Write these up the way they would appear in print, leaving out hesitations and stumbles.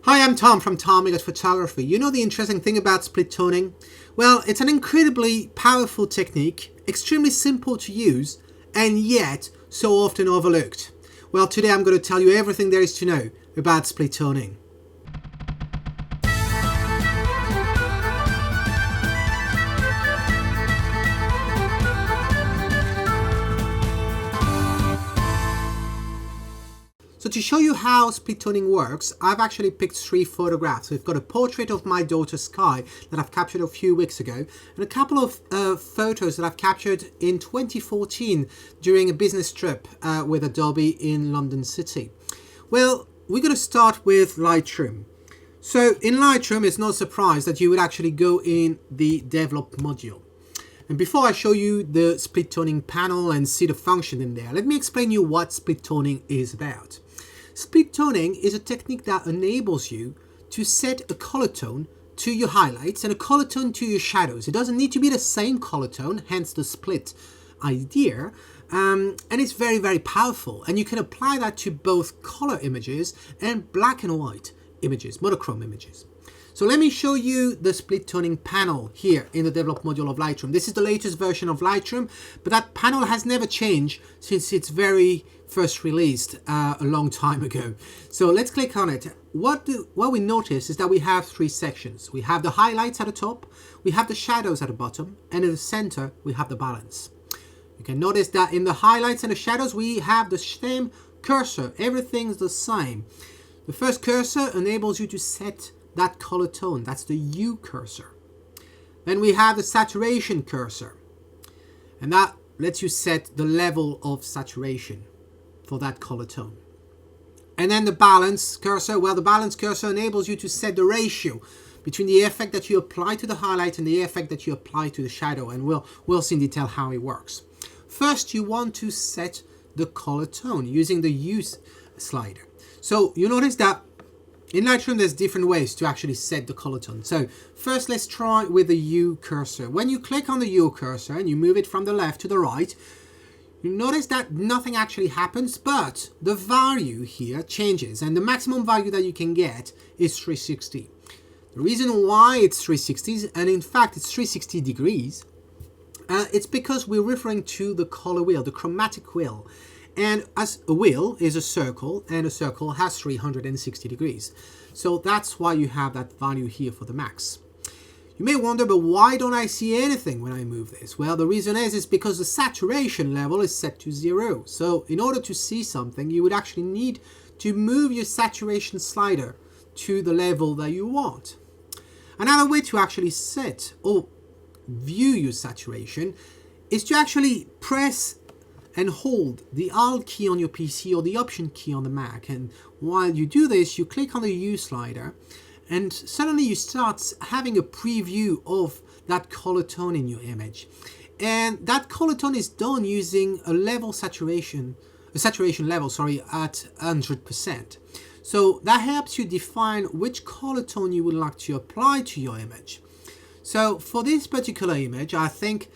Hi, I'm Tom from Migot Photography. You know the interesting thing about split toning? Well, it's an incredibly powerful technique, extremely simple to use, and yet so often overlooked. Well, today I'm going to tell you everything there is to know about split toning. So to show you how split toning works, I've actually picked 3 photographs. We've got a portrait of my daughter Sky that I've captured a few weeks ago, and a couple of photos that I've captured in 2014 during a business trip with Adobe in London City. Well, we're going to start with Lightroom. So in Lightroom, it's no surprise that you would actually go in the Develop module. And before I show you the split toning panel and see the function in there, let me explain you what split toning is about. Split toning is a technique that enables you to set a color tone to your highlights and a color tone to your shadows. It doesn't need to be the same color tone, hence the split idea. And it's very, very powerful. And you can apply that to both color images and black and white images, monochrome images. So let me show you the split toning panel here in the Develop module of Lightroom. This is the latest version of Lightroom, but that panel has never changed since its very first released a long time ago. So let's click on it. What we notice is that we have 3 sections. We have the highlights at the top, we have the shadows at the bottom, and in the center we have the balance. You can notice that in the highlights and the shadows we have the same cursor. Everything's the same. The first cursor enables you to set that color tone. That's the U cursor. Then we have the saturation cursor, and that lets you set the level of saturation for that color tone. And then the balance cursor, well, the balance cursor enables you to set the ratio between the effect that you apply to the highlight and the effect that you apply to the shadow, and we'll see in detail how it works. First, you want to set the color tone using the U slider. So you notice that in Lightroom, there's different ways to actually set the color tone. So first, let's try with the U cursor. When you click on the U cursor and you move it from the left to the right, you notice that nothing actually happens, but the value here changes, and the maximum value that you can get is 360. The reason why it's 360, and in fact it's 360 degrees, it's because we're referring to the color wheel, the chromatic wheel. And as a wheel is a circle, and a circle has 360 degrees. So that's why you have that value here for the max. You may wonder, but why don't I see anything when I move this? Well, the reason is because the saturation level is set to 0. So in order to see something, you would actually need to move your saturation slider to the level that you want. Another way to actually set or view your saturation is to actually press and hold the Alt key on your PC or the Option key on the Mac. And while you do this, you click on the U slider, and suddenly you start having a preview of that color tone in your image. And that color tone is done using a saturation level, at 100%. So that helps you define which color tone you would like to apply to your image. So for this particular image, I think,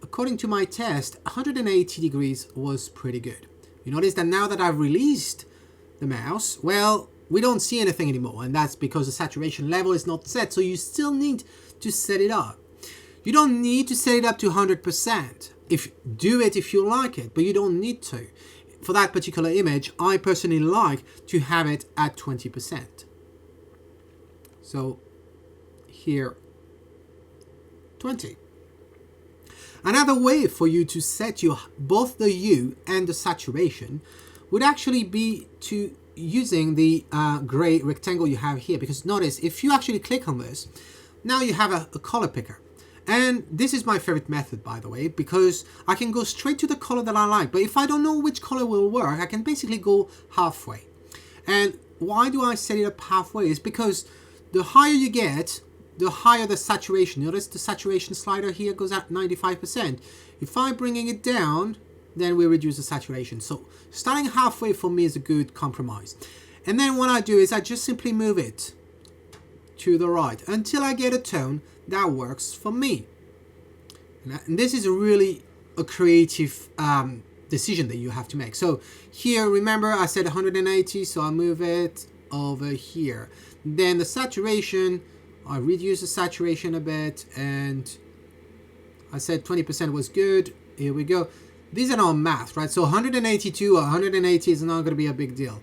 according to my test, 180 degrees was pretty good. You notice that now that I've released the mouse, well, we don't see anything anymore, and that's because the saturation level is not set, so you still need to set it up. You don't need to set it up to 100%. Do it if you like it, but you don't need to. For that particular image, I personally like to have it at 20%. So here, 20. Another way for you to set both the U and the saturation would actually be to using the gray rectangle you have here, because notice if you actually click on this, now you have a color picker. And this is my favorite method, by the way, because I can go straight to the color that I like, but if I don't know which color will work, I can basically go halfway. And why do I set it up halfway? Is because the higher you get, the higher the saturation. Notice the saturation slider here goes at 95%. If I'm bringing it down, then we reduce the saturation. So starting halfway for me is a good compromise. And then what I do is I just simply move it to the right until I get a tone that works for me. And this is really a creative decision that you have to make. So here, remember I said 180, so I move it over here. Then the saturation, I reduced the saturation a bit, and I said 20% was good. Here we go. These are all math, right? So 182 or 180 is not going to be a big deal.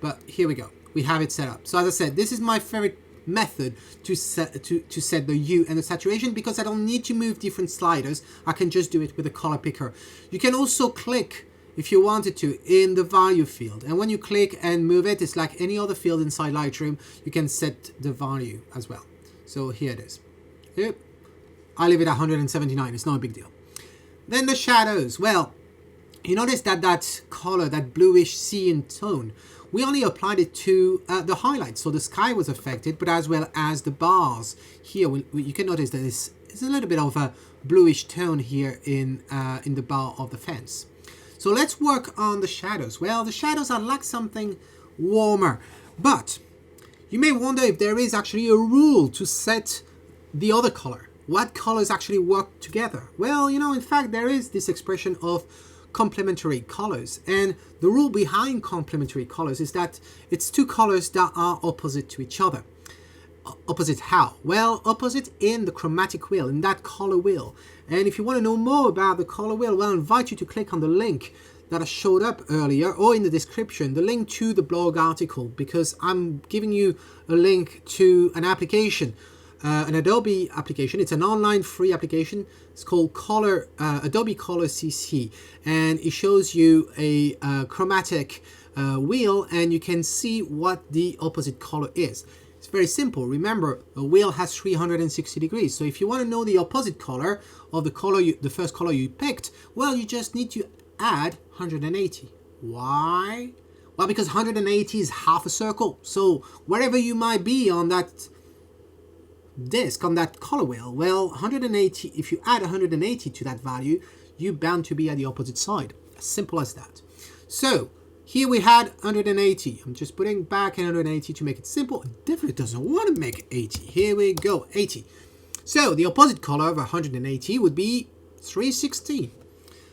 But here we go. We have it set up. So as I said, this is my favorite method to set the hue and the saturation, because I don't need to move different sliders. I can just do it with a color picker. You can also click, if you wanted to, in the value field, and when you click and move it, it's like any other field inside Lightroom. You can set the value as well. So here it is. Yep. I leave it at 179. It's not a big deal. Then the shadows. Well, you notice that that color, that bluish cyan tone, we only applied it to the highlights. So the sky was affected, but as well as the bars. Here, you can notice that it's a little bit of a bluish tone here in the bar of the fence. So let's work on the shadows. Well, the shadows are like something warmer, but you may wonder if there is actually a rule to set the other color. What colors actually work together? Well, you know, in fact, there is this expression of complementary colors, and the rule behind complementary colors is that it's two colors that are opposite to each other. Opposite how? Well, opposite in the chromatic wheel, in that color wheel. And if you want to know more about the color wheel, well, I invite you to click on the link that I showed up earlier, or in the description, the link to the blog article, because I'm giving you a link to an application, an Adobe application. It's an online free application. It's called Adobe Color CC, and it shows you a chromatic wheel, and you can see what the opposite color is. It's very simple. Remember, a wheel has 360 degrees. So if you want to know the opposite color of the color, the first color you picked, well, you just need to add 180. Why? Well, because 180 is half a circle. So wherever you might be on that disc, on that color wheel, well, 180, if you add 180 to that value, you're bound to be at the opposite side. As simple as that. So here we had 180. I'm just putting back 180 to make it simple. It definitely doesn't want to make 80. Here we go, 80. So the opposite color of 180 would be 360.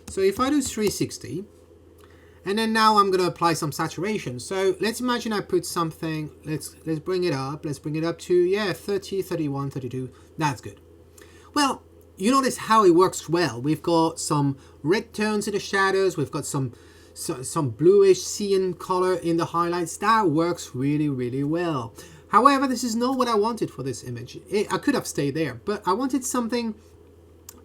So if I do 360, and then now I'm going to apply some saturation. So let's imagine I put something, let's bring it up. Let's bring it up to, yeah, 30, 31, 32. That's good. Well, you notice how it works well. We've got some red tones in the shadows. We've got some bluish cyan color in the highlights. That works really, really well. However, this is not what I wanted for this image. I could have stayed there, but I wanted something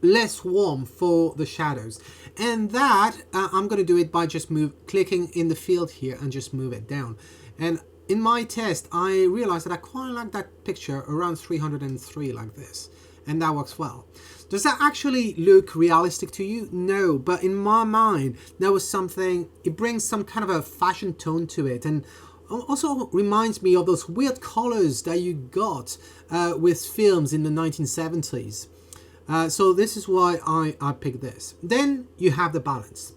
less warm for the shadows, and that I'm going to do it by just clicking in the field here and just move it down. And in my test, I realized that I quite like that picture around 303 like this, and that works well. Does that actually look realistic to you? No, but in my mind, there was something, it brings some kind of a fashion tone to it, and also reminds me of those weird colors that you got with films in the 1970s. So this is why I picked this. Then you have the balance.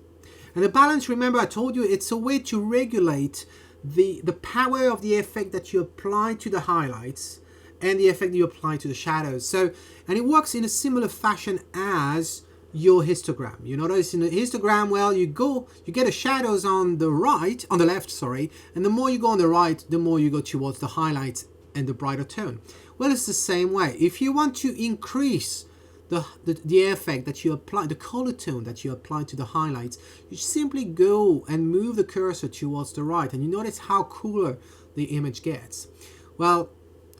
And the balance, remember I told you, it's a way to regulate the power of the effect that you apply to the highlights and the effect you apply to the shadows. So, and it works in a similar fashion as your histogram. You notice in the histogram, well, you get the shadows on the left, sorry, and the more you go on the right, the more you go towards the highlights and the brighter tone. Well, it's the same way. If you want to increase the effect that you apply, the color tone that you apply to the highlights, you simply go and move the cursor towards the right, and you notice how cooler the image gets. Well,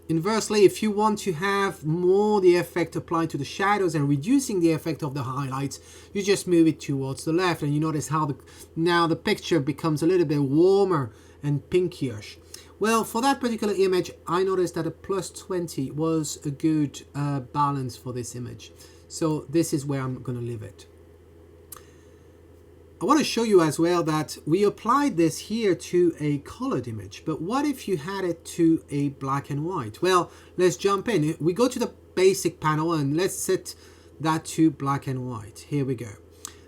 inversely, if you want to have more the effect applied to the shadows and reducing the effect of the highlights, you just move it towards the left, and you notice how now the picture becomes a little bit warmer and pinkish. Well, for that particular image, I noticed that a +20 was a good balance for this image. So this is where I'm going to leave it. I want to show you as well that we applied this here to a colored image, but what if you had it to a black and white? Well, let's jump in. We go to the basic panel and let's set that to black and white. Here we go.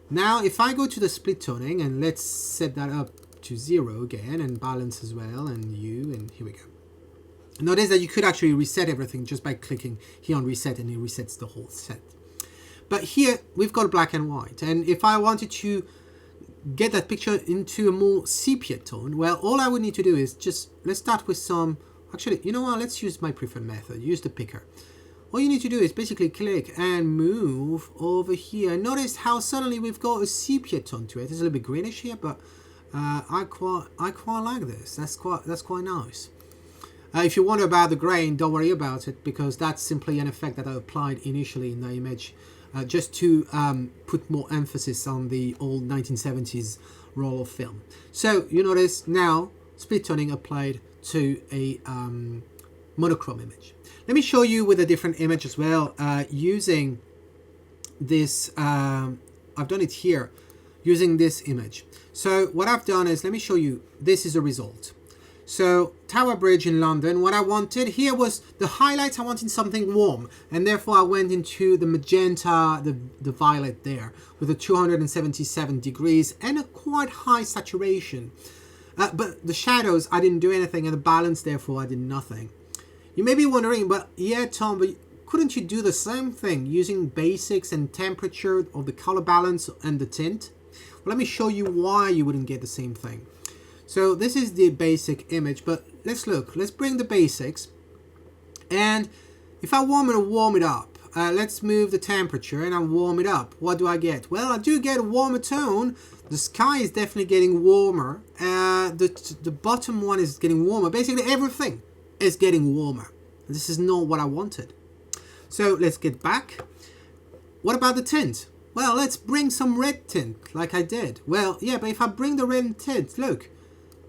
Now, if I go to the split toning and let's set that up to 0 again, and balance as well, and hue, and here we go. Notice that you could actually reset everything just by clicking here on reset, and it resets the whole set. But here we've got black and white, and if I wanted to get that picture into a more sepia tone, well, all I would need to do is just, let's start with some Actually, you know what? Let's use my preferred method. Use the picker. All you need to do is basically click and move over here. Notice how suddenly we've got a sepia tone to it. It's a little bit greenish here, but I quite like this. That's quite nice. If you wonder about the grain, don't worry about it, because that's simply an effect that I applied initially in the image, just to put more emphasis on the old 1970s roll of film. So you notice now split toning applied to a monochrome image. Let me show you with a different image as well, using this, I've done it here, using this image. So what I've done is, let me show you, this is the result. So Tower Bridge in London, what I wanted here was the highlights. I wanted something warm, and therefore I went into the magenta, the violet there, with a 277 degrees and a quite high saturation. But the shadows, I didn't do anything, and the balance, therefore, I did nothing. You may be wondering, but yeah, Tom, but couldn't you do the same thing using basics and temperature of the color balance and the tint? Well, let me show you why you wouldn't get the same thing. So this is the basic image, but let's look. Let's bring the basics. And if I warm it up, let's move the temperature and I warm it up. What do I get? Well, I do get a warmer tone. The sky is definitely getting warmer. The bottom one is getting warmer. Basically, everything is getting warmer. This is not what I wanted. So let's get back. What about the tint? Well, let's bring some red tint like I did. Well, yeah, but if I bring the red tint, look,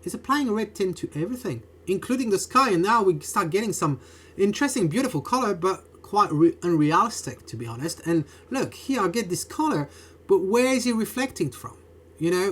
it's applying a red tint to everything, including the sky. And now we start getting some interesting, beautiful color, but quite unrealistic, to be honest. And look, here I get this color, but where is it reflecting from? You know,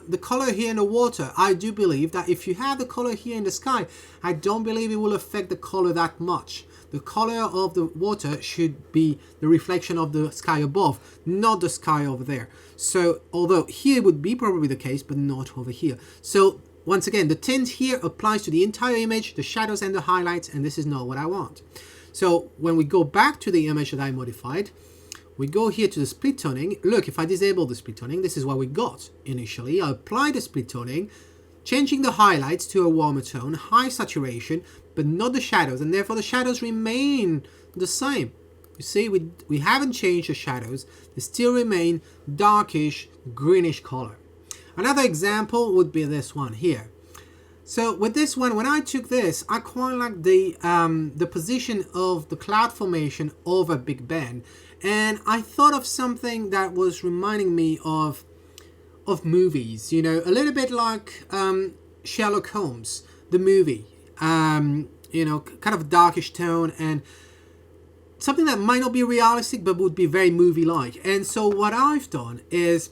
the color here in the water, I do believe that if you have the color here in the sky, I don't believe it will affect the color that much. The color of the water should be the reflection of the sky above, not the sky over there. So, although here would be probably the case, but not over here. So, once again, the tint here applies to the entire image, the shadows and the highlights, and this is not what I want. So, when we go back to the image that I modified, we go here to the split toning. Look, if I disable the split toning, this is what we got initially. I applied the split toning, changing the highlights to a warmer tone, high saturation, but not the shadows, and therefore the shadows remain the same. You see, we haven't changed the shadows. They still remain darkish, greenish color. Another example would be this one here. So with this one, when I took this, I quite like the position of the cloud formation over Big Ben. And I thought of something that was reminding me of movies, you know, a little bit like Sherlock Holmes, the movie, you know, kind of darkish tone and something that might not be realistic, but would be very movie-like. And so what I've done is,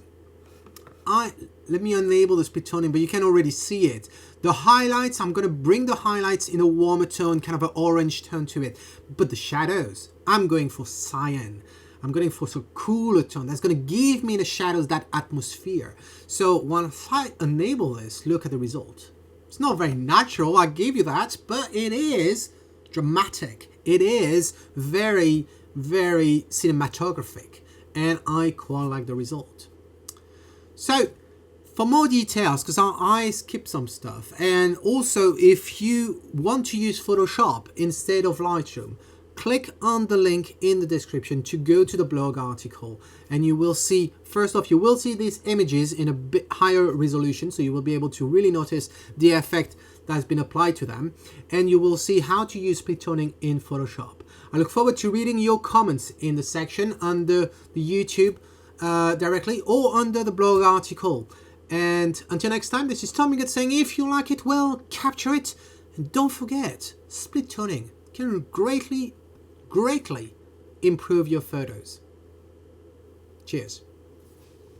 let me enable the split toning, but you can already see it. The highlights, I'm going to bring the highlights in a warmer tone, kind of an orange tone to it. But the shadows, I'm going for cyan. I'm going for some cooler tone. That's going to give me the shadows that atmosphere. So once I enable this, look at the result. It's not very natural, I gave you that, but it is dramatic. It is very, very cinematographic. And I quite like the result. So, for more details, because I skipped some stuff, and also if you want to use Photoshop instead of Lightroom, click on the link in the description to go to the blog article, and you will see, first off, you will see these images in a bit higher resolution, so you will be able to really notice the effect that has been applied to them, and you will see how to use split toning in Photoshop. I look forward to reading your comments in the section under the YouTube directly or under the blog article. And until next time, this is Tom Migot saying, if you like it, well, capture it. And don't forget, split toning can greatly improve your photos. Cheers.